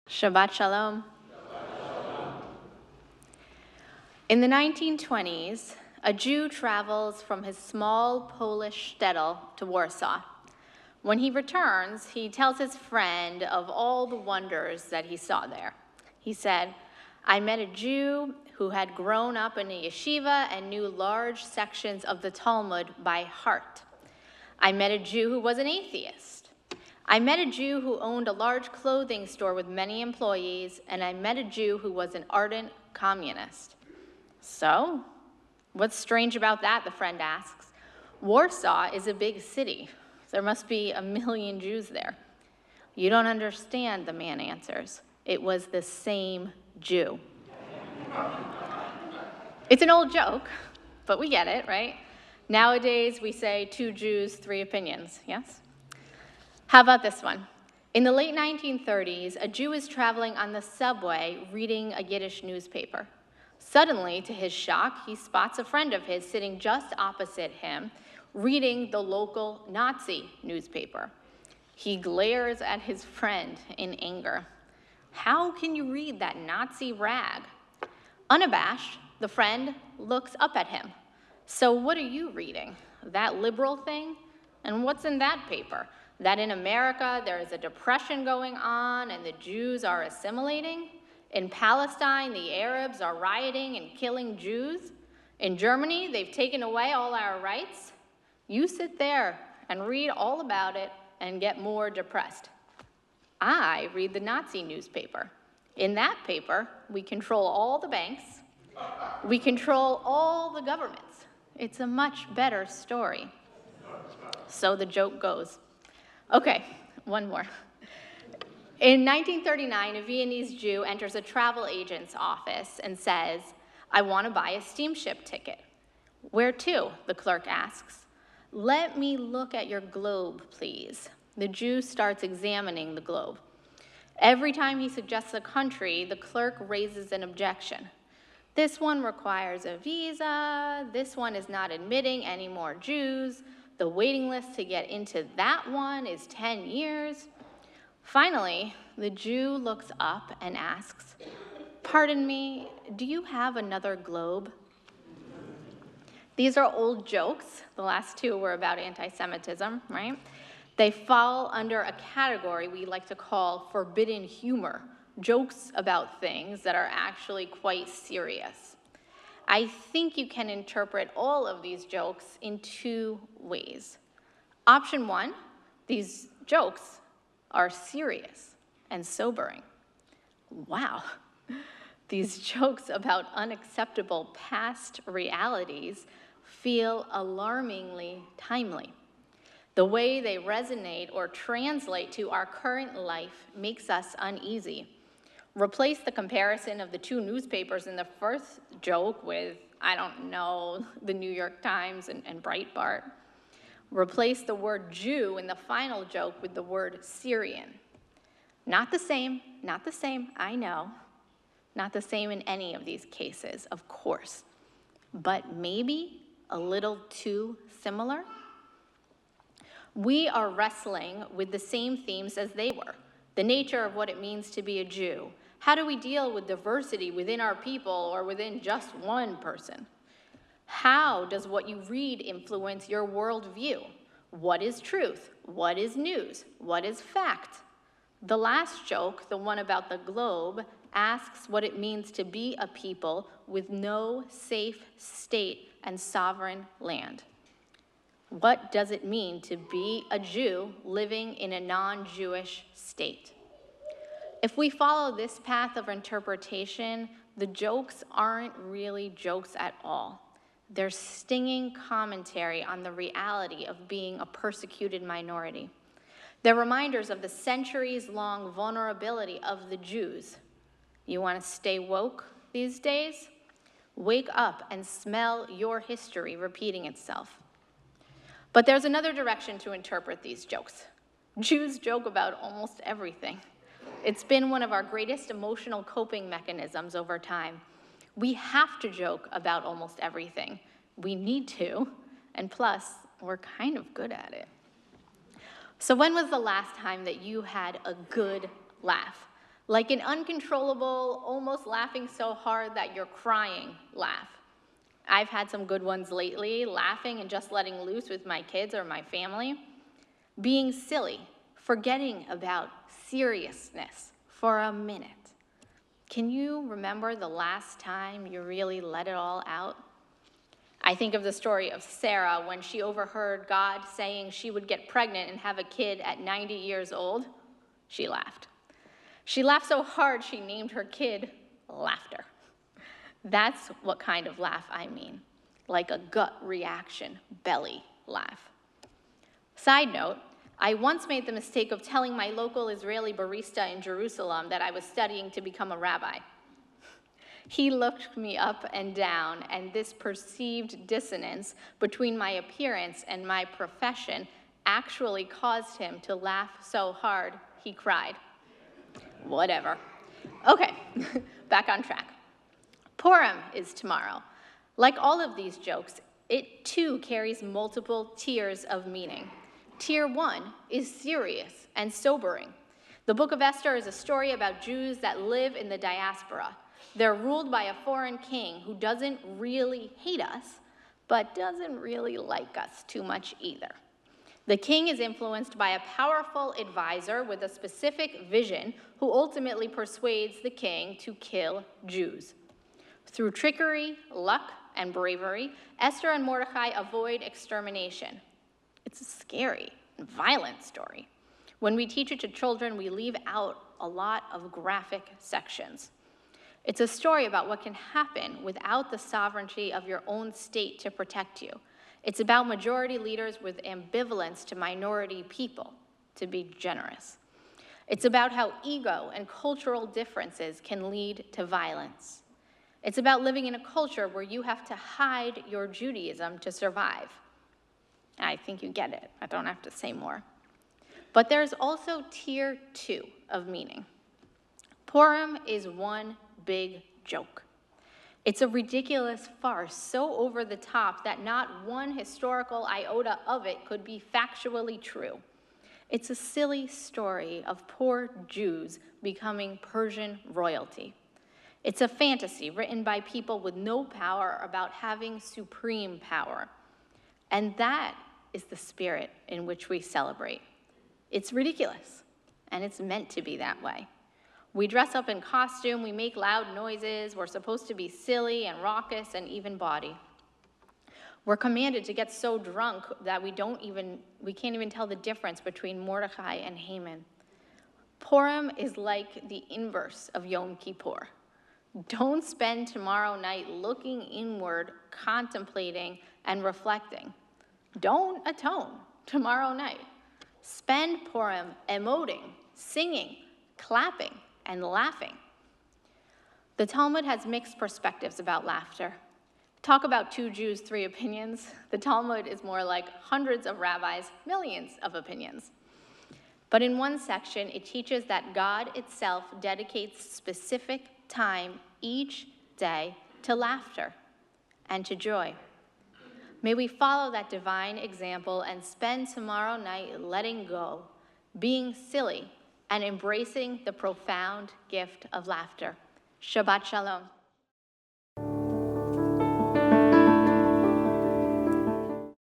Shabbat Shalom. In the 1920s, a Jew travels from his small Polish shtetl to Warsaw. When he returns, he tells his friend of all the wonders that he saw there. He said, "I met a Jew who had grown up in a yeshiva and knew large sections of the Talmud by heart. I met a Jew who was an atheist. I met a Jew who owned a large clothing store with many employees, and I met a Jew who was an ardent communist." "So, what's strange about that?" the friend asks. "Warsaw is a big city. There must be 1 million Jews there." "You don't understand," the man answers. "It was the same Jew." It's an old joke, but we get it, right? Nowadays, we say 2 Jews, 3 opinions, yes? How about this one? In the late 1930s, a Jew is traveling on the subway reading a Yiddish newspaper. Suddenly, to his shock, he spots a friend of his sitting just opposite him, reading the local Nazi newspaper. He glares at his friend in anger. "How can you read that Nazi rag?" Unabashed, the friend looks up at him. "So what are you reading? That liberal thing? And what's in that paper? That in America there is a depression going on and the Jews are assimilating? In Palestine, the Arabs are rioting and killing Jews? In Germany, they've taken away all our rights? You sit there and read all about it and get more depressed. I read the Nazi newspaper. In that paper, we control all the banks. We control all the governments. It's a much better story." So the joke goes. Okay, one more. In 1939, a Viennese Jew enters a travel agent's office and says, "I want to buy a steamship ticket." "Where to?" the clerk asks. "Let me look at your globe, please." The Jew starts examining the globe. Every time he suggests a country, the clerk raises an objection. "This one requires a visa. This one is not admitting any more Jews. The waiting list to get into that one is 10 years. Finally, the Jew looks up and asks, "Pardon me, do you have another globe?" These are old jokes. The last 2 were about anti-Semitism, right? They fall under a category we like to call forbidden humor, jokes about things that are actually quite serious. I think you can interpret all of these jokes in 2 ways. Option 1, these jokes are serious and sobering. Wow, these jokes about unacceptable past realities feel alarmingly timely. The way they resonate or translate to our current life makes us uneasy. Replace the comparison of the 2 newspapers in the first joke with, I don't know, the New York Times and Breitbart. Replace the word Jew in the final joke with the word Syrian. Not the same, I know. Not the same in any of these cases, of course. But maybe a little too similar? We are wrestling with the same themes as they were. The nature of what it means to be a Jew. How do we deal with diversity within our people or within just one person? How does what you read influence your worldview? What is truth? What is news? What is fact? The last joke, the one about the globe, asks what it means to be a people with no safe state and sovereign land. What does it mean to be a Jew living in a non-Jewish state? If we follow this path of interpretation, the jokes aren't really jokes at all. They're stinging commentary on the reality of being a persecuted minority. They're reminders of the centuries-long vulnerability of the Jews. You want to stay woke these days? Wake up and smell your history repeating itself. But there's another direction to interpret these jokes. Jews joke about almost everything. It's been one of our greatest emotional coping mechanisms over time. We have to joke about almost everything. We need to, and plus, we're kind of good at it. So when was the last time that you had a good laugh? like an uncontrollable, almost laughing so hard that you're crying laugh. I've had some good ones lately, laughing and just letting loose with my kids or my family. Being silly, forgetting about seriousness for a minute. Can you remember the last time you really let it all out? I think of the story of Sarah when she overheard God saying she would get pregnant and have a kid at 90 years old. She laughed. She laughed so hard she named her kid Laughter. That's what kind of laugh I mean, like a gut reaction, belly laugh. Side note, I once made the mistake of telling my local Israeli barista in Jerusalem that I was studying to become a rabbi. He looked me up and down, and this perceived dissonance between my appearance and my profession actually caused him to laugh so hard he cried. Whatever. Okay, back on track. Purim is tomorrow. Like all of these jokes, it too carries multiple tiers of meaning. Tier 1 is serious and sobering. The book of Esther is a story about Jews that live in the diaspora. They're ruled by a foreign king who doesn't really hate us, but doesn't really like us too much either. The king is influenced by a powerful advisor with a specific vision who ultimately persuades the king to kill Jews. Through trickery, luck, and bravery, Esther and Mordecai avoid extermination. It's a scary and violent story. When we teach it to children, we leave out a lot of graphic sections. It's a story about what can happen without the sovereignty of your own state to protect you. It's about majority leaders with ambivalence to minority people, to be generous. It's about how ego and cultural differences can lead to violence. It's about living in a culture where you have to hide your Judaism to survive. I think you get it. I don't have to say more. But there's also tier 2 of meaning. Purim is one big joke. It's a ridiculous farce so over the top that not one historical iota of it could be factually true. It's a silly story of poor Jews becoming Persian royalty. It's a fantasy written by people with no power about having supreme power. And that is the spirit in which we celebrate. It's ridiculous, and it's meant to be that way. We dress up in costume, we make loud noises, we're supposed to be silly and raucous and even bawdy. We're commanded to get so drunk that we can't even tell the difference between Mordecai and Haman. Purim is like the inverse of Yom Kippur. Don't spend tomorrow night looking inward, contemplating, and reflecting. Don't atone tomorrow night. Spend Purim emoting, singing, clapping, and laughing. The Talmud has mixed perspectives about laughter. Talk about 2 Jews, 3 opinions. The Talmud is more like hundreds of rabbis, millions of opinions. But in one section, it teaches that God itself dedicates specific time each day to laughter and to joy. May we follow that divine example and spend tomorrow night letting go, being silly, and embracing the profound gift of laughter. Shabbat Shalom.